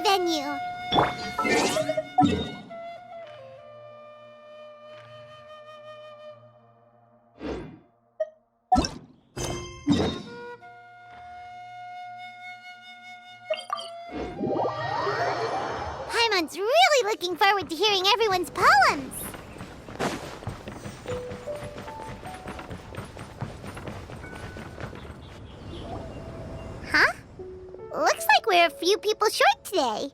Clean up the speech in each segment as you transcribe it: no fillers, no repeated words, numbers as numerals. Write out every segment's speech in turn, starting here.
venue. Paimon's really looking forward to hearing everyone's poems. Huh? Looks like we're a few people short today.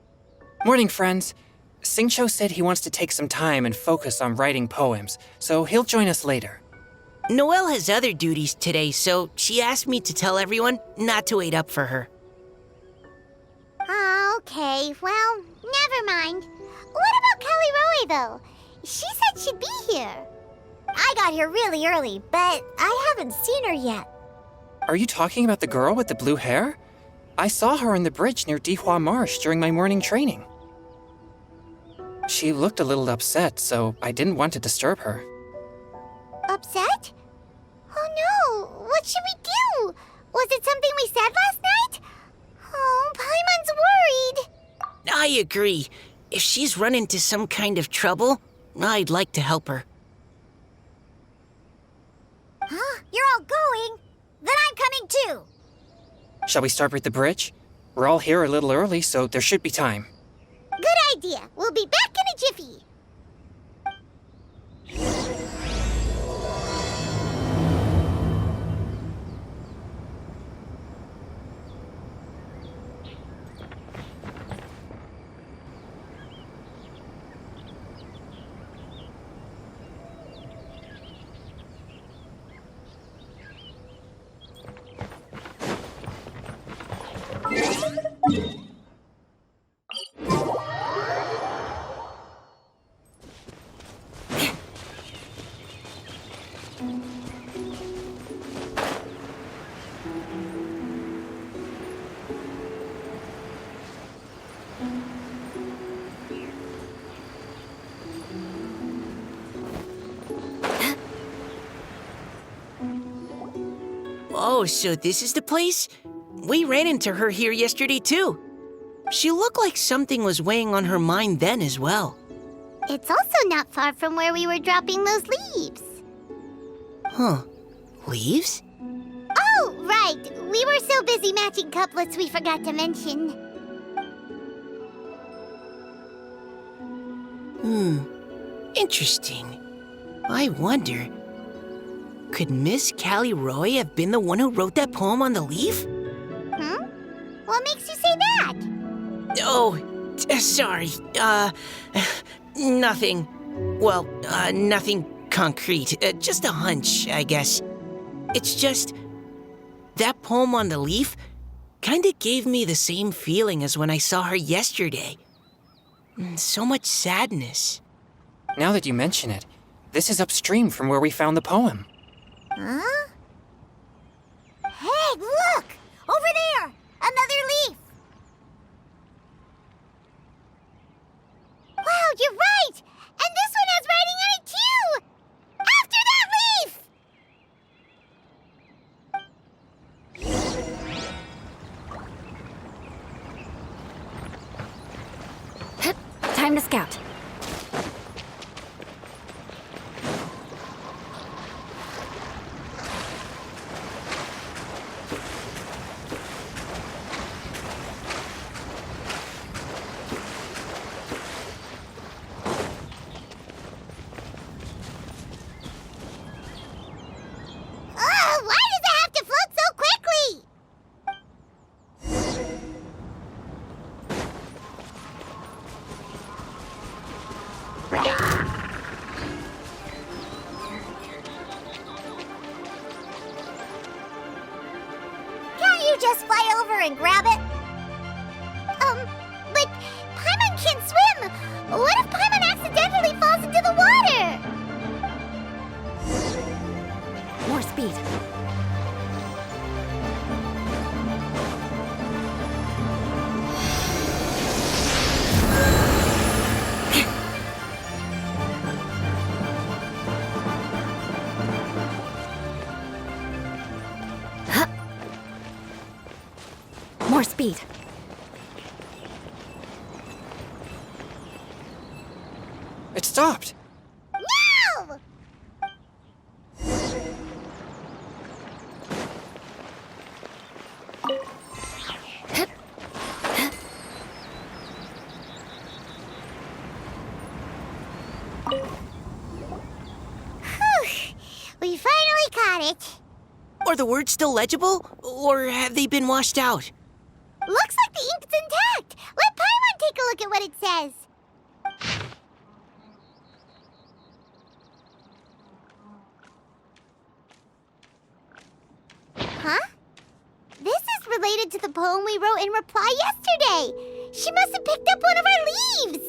Morning, friends. Singcho said he wants to take some time and focus on writing poems, so he'll join us later. Noelle has other duties today, so she asked me to tell everyone not to wait up for her. Oh, okay. Well, never mind. What about Kelly Roy, though? She said she'd be here. I got here really early, but I haven't seen her yet. Are you talking about the girl with the blue hair? I saw her on the bridge near Dihua Marsh during my morning training. She looked a little upset, so I didn't want to disturb her. Upset? Oh no! What should we do? Was it something we said last night? Oh, Paimon's worried. I agree. If she's run into some kind of trouble, I'd like to help her. Huh? You're all going? Then I'm coming too. Shall we start with the bridge? We're all here a little early, so there should be time. Good idea. We'll be back in a jiffy. Oh, so this is the place? We ran into her here yesterday, too. She looked like something was weighing on her mind then as well. It's also not far from where we were dropping those leaves. Huh. Leaves? Oh, right. We were so busy matching couplets we forgot to mention. Interesting. I wonder, could Miss Callie Roy have been the one who wrote that poem on the leaf? What makes you say that? Oh, sorry. Nothing. Well, nothing concrete. Just a hunch, I guess. It's just, that poem on the leaf kinda gave me the same feeling as when I saw her yesterday. So much sadness. Now that you mention it, this is upstream from where we found the poem. Huh? Hey, look! Over there! Another leaf! Wow, you're right! And this one has writing on it too! After that leaf! Time to scout. Why does it have to float so quickly? Can't you just fly over and grab it? But Paimon can't swim. What if Paimon accidentally falls into the water? More speed. More speed. It stopped. No! Whew. We finally caught it. Are the words still legible, or have they been washed out? Looks like the ink's intact. Let Paimon take a look at what it says. Huh? This is related to the poem we wrote in reply yesterday. She must have picked up one of our leaves.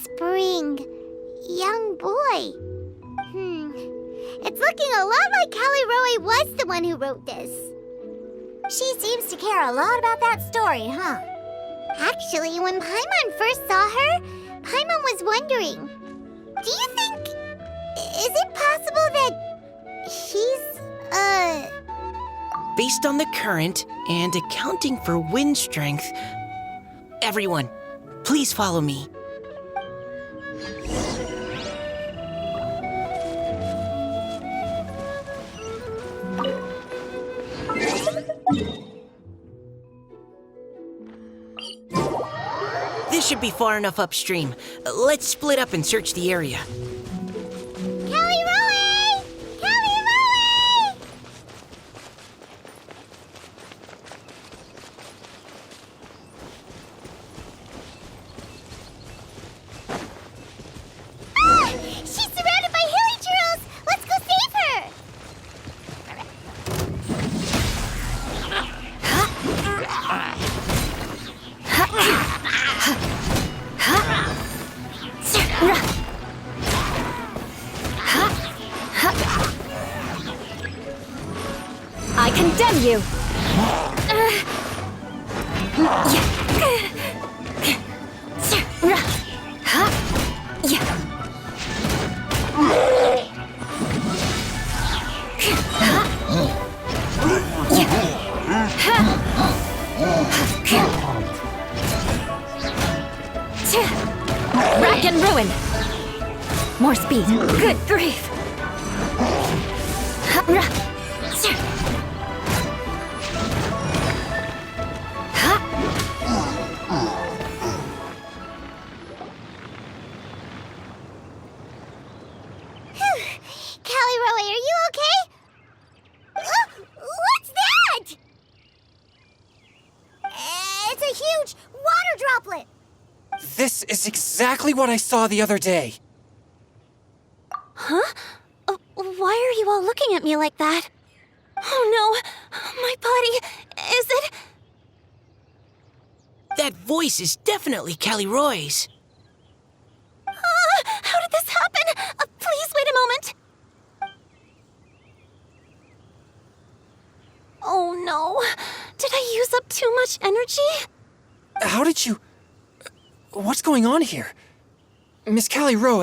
Spring. Young boy. It's looking a lot like Callie Roe was the one who wrote this. She seems to care a lot about that story, huh? Actually, when Paimon first saw her, Paimon was wondering, do you think... is it possible that she's, Based on the current and accounting for wind strength, everyone, please follow me. This should be far enough upstream. Let's split up and search the area. Callie Roe! Callie Roe! Ah! She's surrounded by hilly churls! Let's go save her! I condemn you! Rack and ruin! More speed. Good grief! Callie Roe, are you okay? What's that? It's a huge water droplet. This is exactly what I saw the other day. Huh? Why are you all looking at me like that? Oh no! My body... is it... That voice is definitely Callie Roy's. How did this happen? Please wait a moment. Oh no. Did I use up too much energy? How did you... What's going on here? Miss Callie Roe,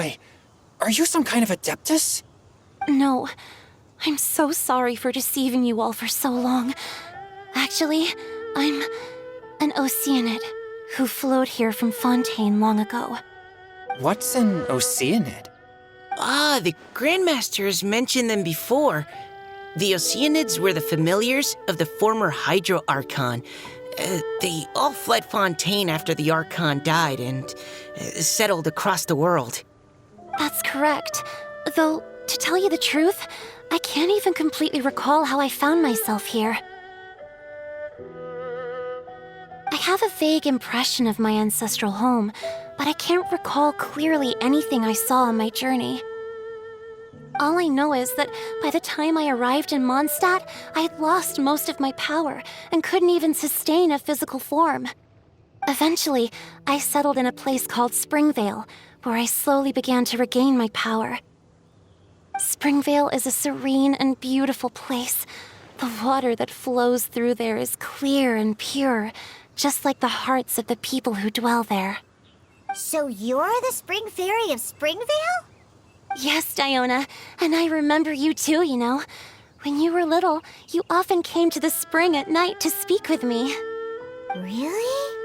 are you some kind of adeptus? No. I'm so sorry for deceiving you all for so long. Actually, I'm an Oceanid who flowed here from Fontaine long ago. What's an Oceanid? Ah, the Grandmaster has mentioned them before. The Oceanids were the familiars of the former Hydro Archon. They all fled Fontaine after the Archon died and settled across the world. That's correct. Though, to tell you the truth, I can't even completely recall how I found myself here. I have a vague impression of my ancestral home, but I can't recall clearly anything I saw on my journey. All I know is that by the time I arrived in Mondstadt, I had lost most of my power and couldn't even sustain a physical form. Eventually, I settled in a place called Springvale, where I slowly began to regain my power. Springvale is a serene and beautiful place. The water that flows through there is clear and pure, just like the hearts of the people who dwell there. So you're the Spring Fairy of Springvale? Yes, Diona, and I remember you too, you know. When you were little, you often came to the spring at night to speak with me. Really?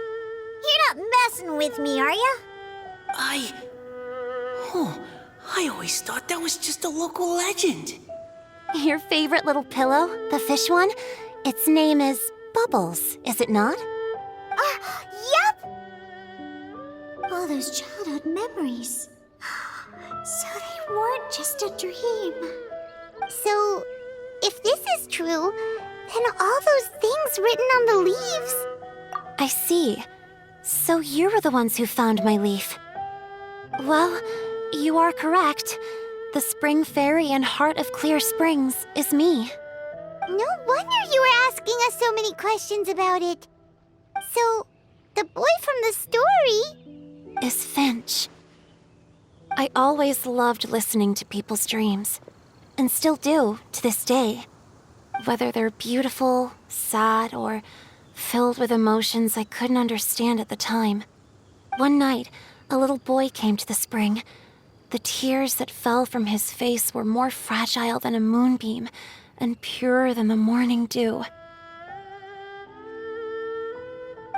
You're not messing with me, are you? Oh, I always thought that was just a local legend. Your favorite little pillow, the fish one? Its name is Bubbles, is it not? Yup! All those childhood memories. So they weren't just a dream. So, if this is true, then all those things written on the leaves. I see. So you were the ones who found my leaf. Well, you are correct. The Spring Fairy and Heart of Clear Springs is me. No wonder you were asking us so many questions about it. So, the boy from the story Is Finch. I always loved listening to people's dreams, and still do to this day. Whether they're beautiful, sad, or filled with emotions I couldn't understand at the time. One night, a little boy came to the spring. The tears that fell from his face were more fragile than a moonbeam and purer than the morning dew.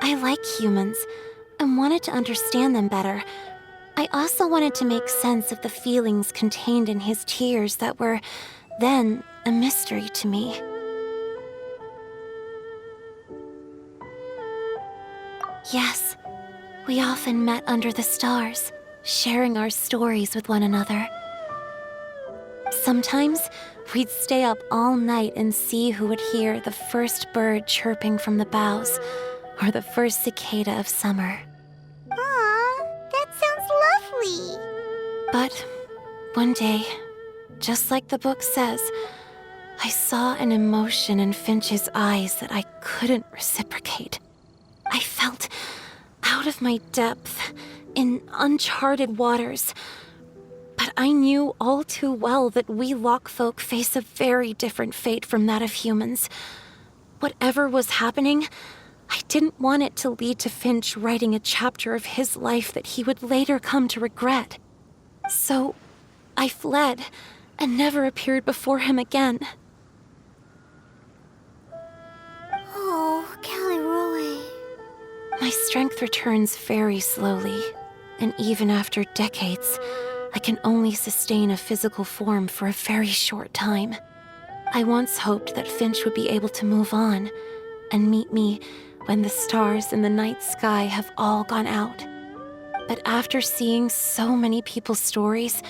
I like humans and wanted to understand them better. I also wanted to make sense of the feelings contained in his tears that were then a mystery to me. Yes, we often met under the stars, sharing our stories with one another. Sometimes we'd stay up all night and see who would hear the first bird chirping from the boughs or the first cicada of summer. Aw, that sounds lovely. But one day, just like the book says, I saw an emotion in Finch's eyes that I couldn't reciprocate. I felt out of my depth, in uncharted waters. But I knew all too well that we Lockfolk face a very different fate from that of humans. Whatever was happening, I didn't want it to lead to Finch writing a chapter of his life that he would later come to regret. So, I fled and never appeared before him again. Oh, Caliroe. My strength returns very slowly, and even after decades, I can only sustain a physical form for a very short time. I once hoped that Finch would be able to move on and meet me when the stars in the night sky have all gone out. But after seeing so many people's stories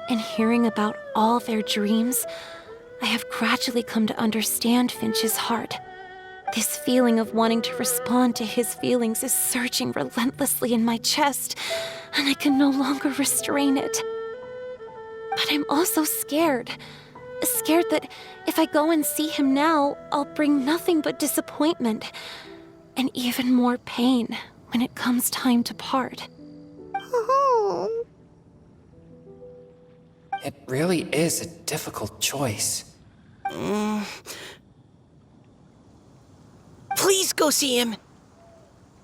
and hearing about all their dreams, I have gradually come to understand Finch's heart. This feeling of wanting to respond to his feelings is surging relentlessly in my chest, and I can no longer restrain it. But I'm also scared. Scared that if I go and see him now, I'll bring nothing but disappointment and even more pain when it comes time to part. Oh. It really is a difficult choice. Please go see him.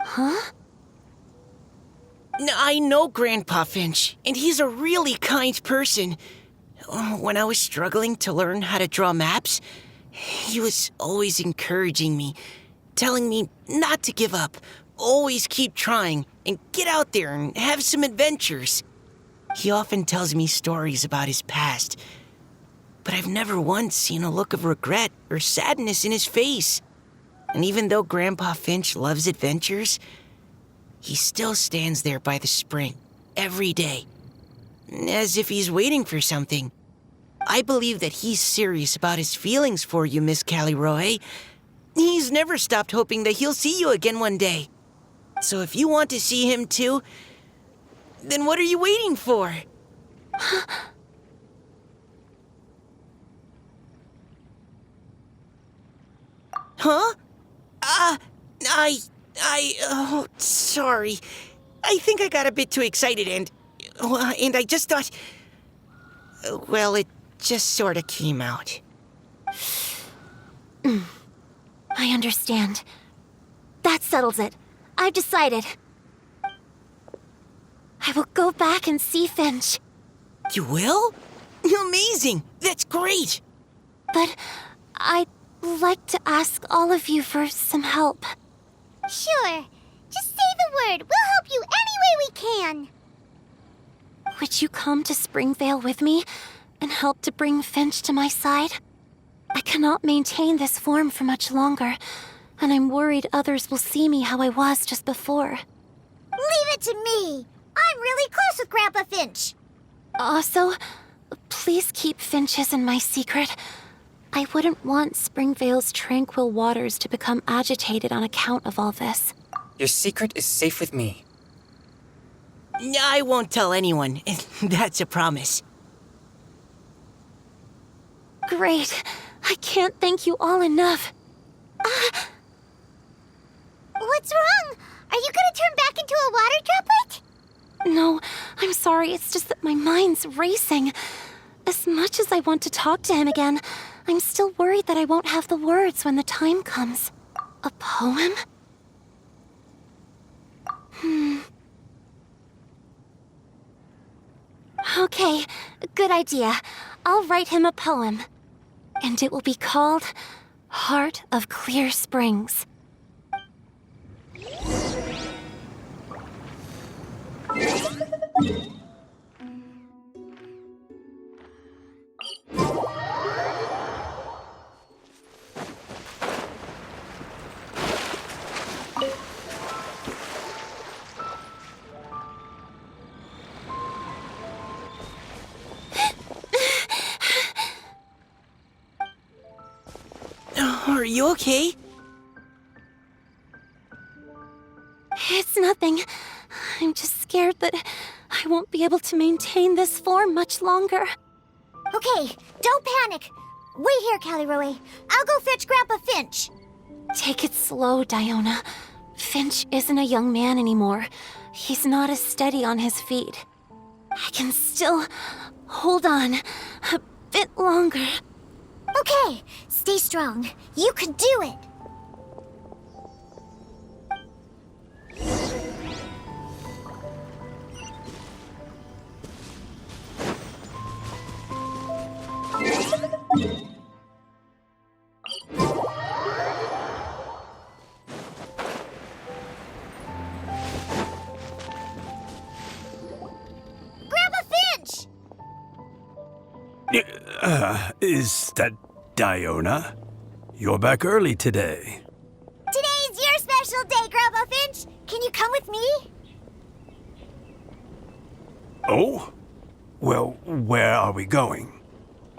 Huh? I know Grandpa Finch, and he's a really kind person. When I was struggling to learn how to draw maps, he was always encouraging me, telling me not to give up, always keep trying, and get out there and have some adventures. He often tells me stories about his past, but I've never once seen a look of regret or sadness in his face. And even though Grandpa Finch loves adventures, he still stands there by the spring every day, as if he's waiting for something. I believe that he's serious about his feelings for you, Miss Caliroe. He's never stopped hoping that he'll see you again one day. So if you want to see him too, then what are you waiting for? Huh? Oh, sorry. I think I got a bit too excited and I just thought, well, it just sort of came out. I understand. That settles it. I've decided. I will go back and see Finch. You will? Amazing! That's great! But I'd like to ask all of you for some help. Sure. Just say the word. We'll help you any way we can. would you come to Springvale with me and help to bring Finch to my side? I cannot maintain this form for much longer, and I'm worried others will see me how I was just before. Leave it to me. I'm really close with Grandpa Finch. Also, please keep Finch's in my secret. I wouldn't want Springvale's tranquil waters to become agitated on account of all this. Your secret is safe with me. I won't tell anyone. That's a promise. Great. I can't thank you all enough. What's wrong? Are you gonna turn back into a water droplet? No, I'm sorry. It's just that my mind's racing. As much as I want to talk to him again, I'm still worried that I won't have the words when the time comes. A poem? Okay, good idea. I'll write him a poem. And it will be called Heart of Clear Springs. Are you okay? It's nothing. I'm just scared that I won't be able to maintain this form much longer. Okay, don't panic. Wait here, Caliroe. I'll go fetch Grandpa Finch. Take it slow, Diona. Finch isn't a young man anymore. He's not as steady on his feet. I can still hold on a bit longer. Okay, stay strong. You can do it. Grandpa Finch! Is that Diona? You're back early today. Today's your special day, Grandpa Finch. Can you come with me? Oh? Well, where are we going?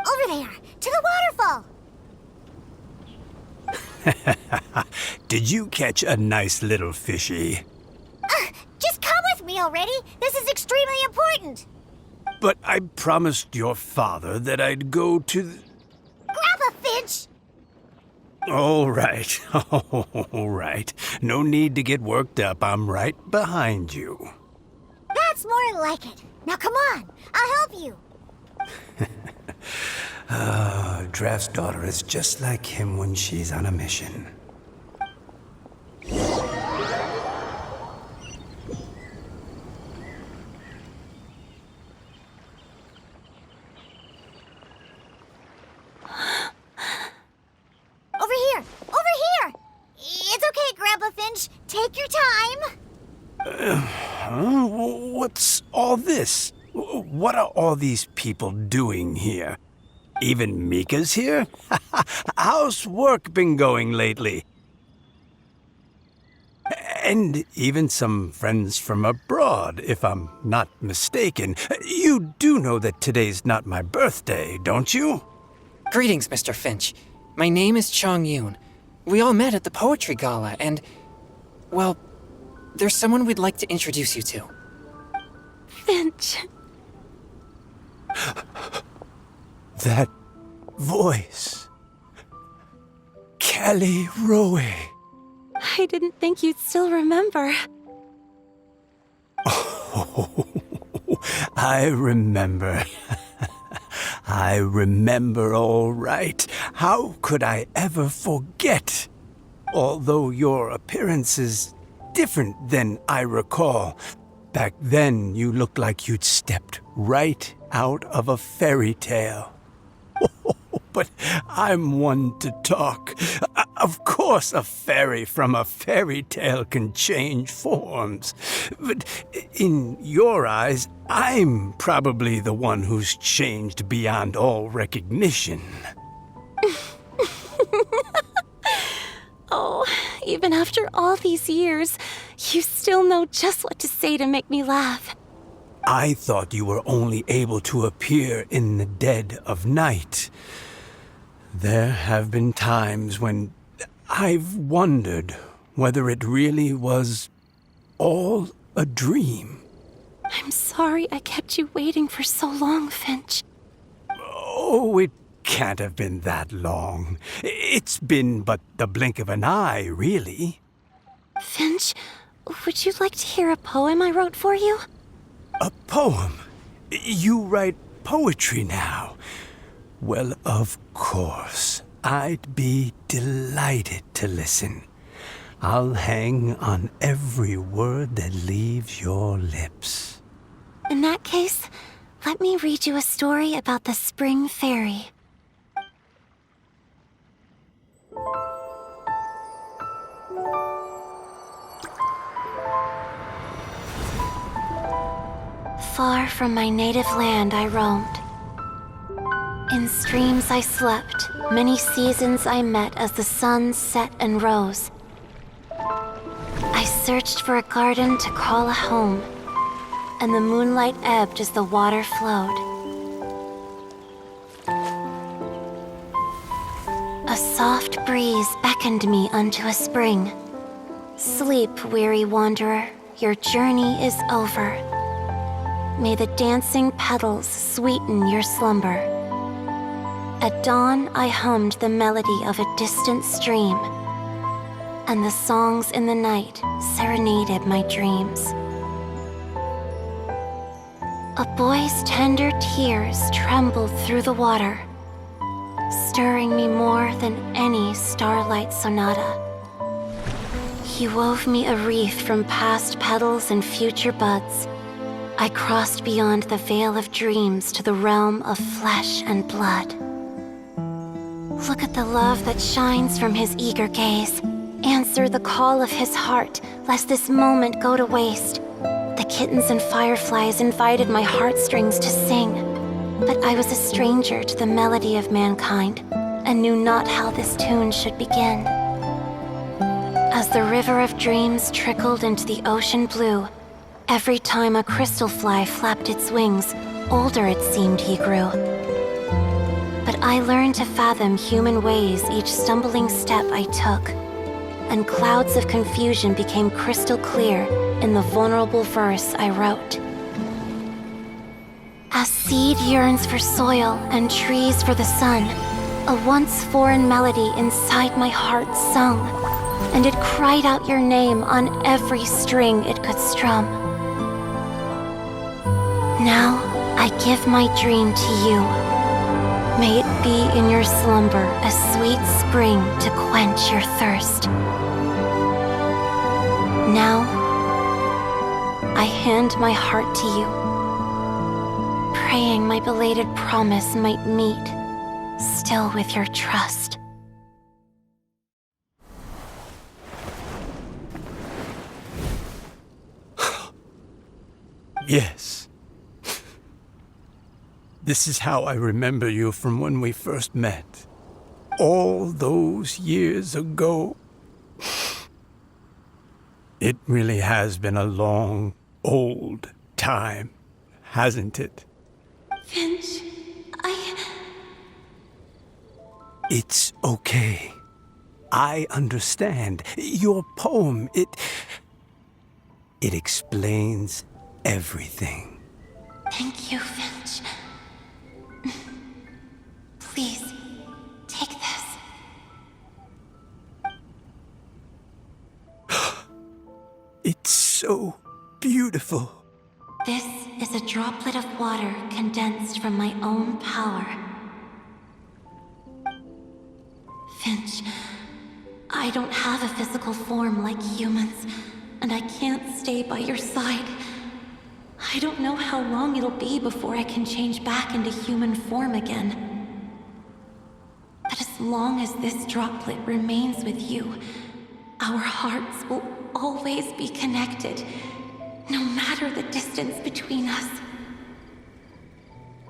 Over there, to the waterfall. Did you catch a nice little fishy? Just come with me already. This is extremely important. But I promised your father that I'd go to Grandpa Finch! All right. All right. No need to get worked up. I'm right behind you. That's more like it. Now come on, I'll help you. Draft's daughter is just like him when she's on a mission. Over here! Over here! It's okay, Grandpa Finch. Take your time. What's all this? What are all these people doing here? Even Mika's here? How's work been going lately? And even some friends from abroad, if I'm not mistaken. You do know that today's not my birthday, don't you? Greetings, Mr. Finch. My name is Chong Yoon. We all met at the poetry gala, and, well, there's someone we'd like to introduce you to. Finch. That voice. Callie Rowe. I didn't think you'd still remember. Oh, I remember. I remember all right. How could I ever forget? Although your appearance is different than I recall. Back then, you looked like you'd stepped right out of a fairy tale. But I'm one to talk. Of course, a fairy from a fairy tale can change forms. But in your eyes, I'm probably the one who's changed beyond all recognition. Oh, even after all these years, you still know just what to say to make me laugh. I thought you were only able to appear in the dead of night. There have been times when I've wondered whether it really was all a dream. I'm sorry I kept you waiting for so long, Finch. Oh, it can't have been that long. It's been but the blink of an eye, really. Finch, would you like to hear a poem I wrote for you? A poem? You write poetry now? Well, of course. I'd be delighted to listen. I'll hang on every word that leaves your lips. In that case, let me read you a story about the Spring Fairy. Far from my native land I roamed. In streams I slept, many seasons I met as the sun set and rose. I searched for a garden to call a home, and the moonlight ebbed as the water flowed. A soft breeze beckoned me unto a spring. Sleep, weary wanderer, your journey is over. May the dancing petals sweeten your slumber. At dawn, I hummed the melody of a distant stream, and the songs in the night serenaded my dreams. A boy's tender tears trembled through the water, stirring me more than any starlight sonata. He wove me a wreath from past petals and future buds. I crossed beyond the veil of dreams to the realm of flesh and blood. Look at the love that shines from his eager gaze. Answer the call of his heart, lest this moment go to waste. The kittens and fireflies invited my heartstrings to sing, but I was a stranger to the melody of mankind, and knew not how this tune should begin. As the river of dreams trickled into the ocean blue, every time a crystal fly flapped its wings, older it seemed he grew. But I learned to fathom human ways each stumbling step I took, and clouds of confusion became crystal clear in the vulnerable verse I wrote. As seed yearns for soil and trees for the sun, a once foreign melody inside my heart sung, and it cried out your name on every string it could strum. Now I give my dream to you. May it be in your slumber a sweet spring to quench your thirst. Now I hand my heart to you, praying my belated promise might meet, still with your trust. Yes. This is how I remember you from when we first met. All those years ago. It really has been a long, old time, hasn't it? Finch, It's okay. I understand. Your poem, it explains everything. Thank you, Finch. Please, take this. It's so beautiful. This is a droplet of water condensed from my own power. Finch, I don't have a physical form like humans, and I can't stay by your side. I don't know how long it'll be before I can change back into human form again. But as As long as this droplet remains with you, our hearts will always be connected, no matter the distance between us.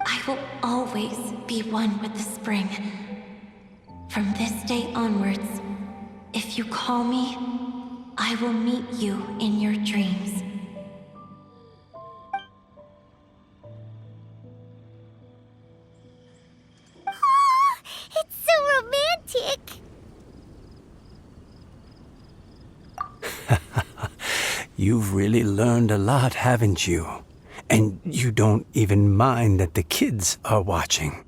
I will always be one with the spring. From this day onwards, if you call me, I will meet you in your dreams. Oh, it's so romantic. You've really learned a lot, haven't you? And you don't even mind that the kids are watching.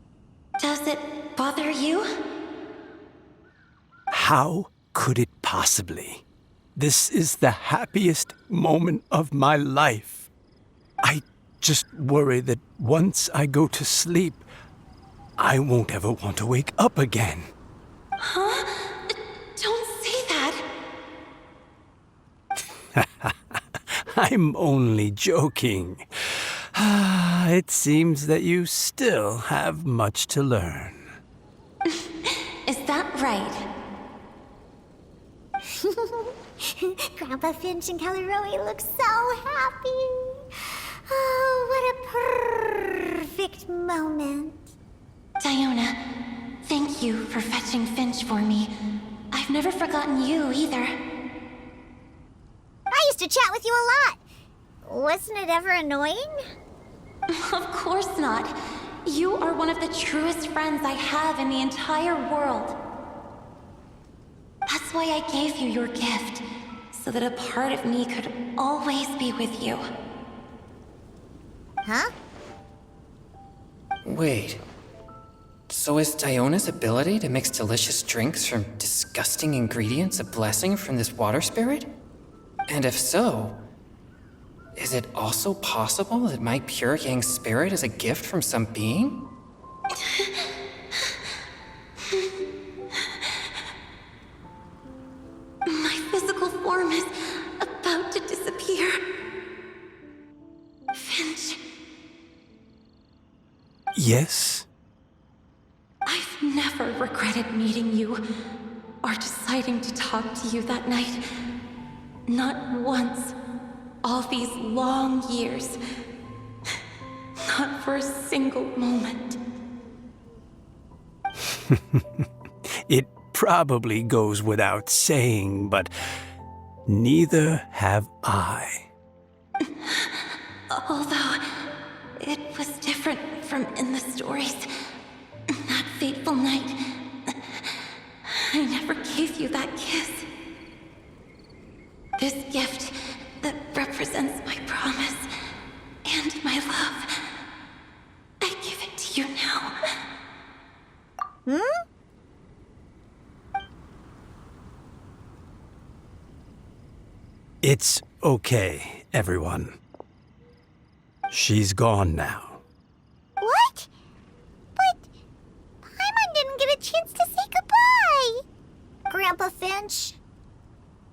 Does it bother you? How could it possibly? This is the happiest moment of my life. I just worry that once I go to sleep, I won't ever want to wake up again. Huh? Don't say that. I'm only joking. It seems that you still have much to learn. Is that right? Grandpa Finch and Kelly Rowie look so happy. Oh, what a perfect moment. Diona, thank you for fetching Finch for me. I've never forgotten you either. I used to chat with you a lot. Wasn't it ever annoying? Of course not. You are one of the truest friends I have in the entire world. That's why I gave you your gift, so that a part of me could always be with you. Huh? Wait. So is Diona's ability to mix delicious drinks from disgusting ingredients a blessing from this water spirit? And if so, is it also possible that my pure yang spirit is a gift from some being? My physical form is about to disappear. Finch, Yes? I've never regretted meeting you or deciding to talk to you that night. Not once. All these long years. Not for a single moment. It probably goes without saying, but neither have I. Although, it was different from in the stories. That fateful night, I never gave you that kiss. This gift that represents my promise and my love, I give it to you now. Hmm? It's okay, everyone. She's gone now. What? But Paimon didn't get a chance to say goodbye. Grandpa Finch?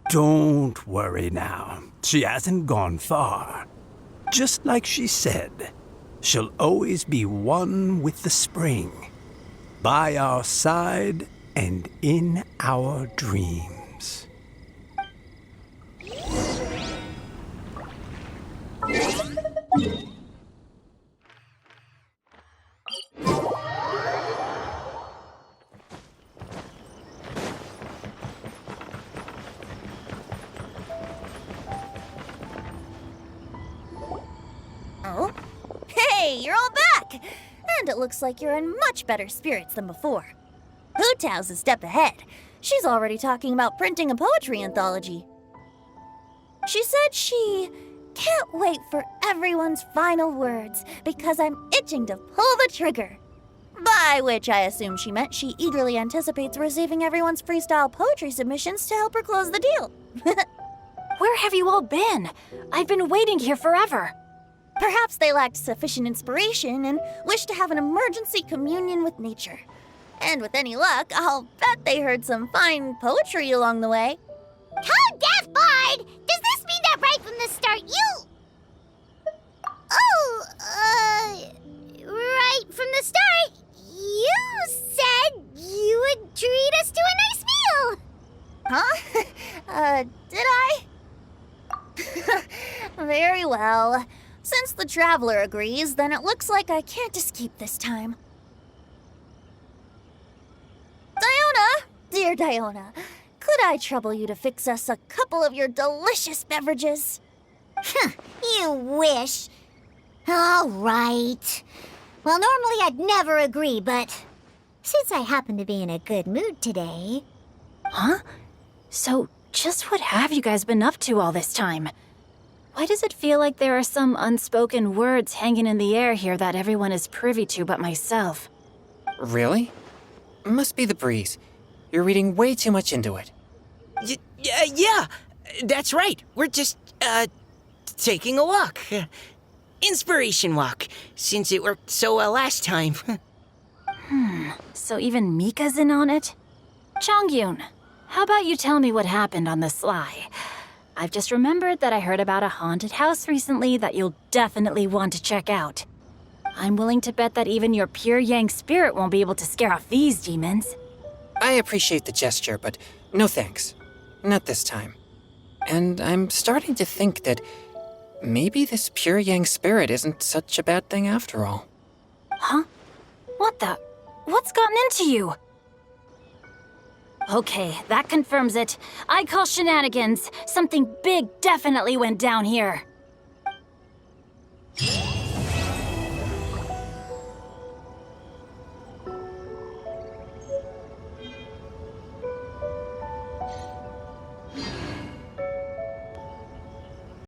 Don't worry now. She hasn't gone far. Just like she said, she'll always be one with the spring, by our side and in our dreams. Oh? Hey, you're all back! And it looks like you're in much better spirits than before. Hu Tao's a step ahead. She's already talking about printing a poetry anthology. She said she can't wait for everyone's final words because I'm itching to pull the trigger. By which I assume she meant she eagerly anticipates receiving everyone's freestyle poetry submissions to help her close the deal. Where have you all been? I've been waiting here forever. Perhaps they lacked sufficient inspiration and wished to have an emergency communion with nature. And with any luck, I'll bet they heard some fine poetry along the way. Code Deaf Bard! Does this mean that right from the start you... Oh, right from the start, you said you would Well, since the traveler agrees, then it looks like I can't escape this time. Diona! Dear Diona, could I trouble you to fix us a couple of your delicious beverages? You wish. All right. Well, normally I'd never agree, but since I happen to be in a good mood today... Huh? So, just what have you guys been up to all this time? Why does it feel like there are some unspoken words hanging in the air here that everyone is privy to but myself? Really? Must be the breeze. You're reading way too much into it. Yeah, that's right. We're just, taking a walk. Inspiration walk, since it worked so well last time. So even Mika's in on it? Chongyun, how about you tell me what happened on the sly? I've just remembered that I heard about a haunted house recently that you'll definitely want to check out. I'm willing to bet that even your pure Yang spirit won't be able to scare off these demons. I appreciate the gesture, but no thanks. Not this time. And I'm starting to think that maybe this pure Yang spirit isn't such a bad thing after all. Huh? What the? What's gotten into you? Okay, that confirms it. I call shenanigans. Something big definitely went down here.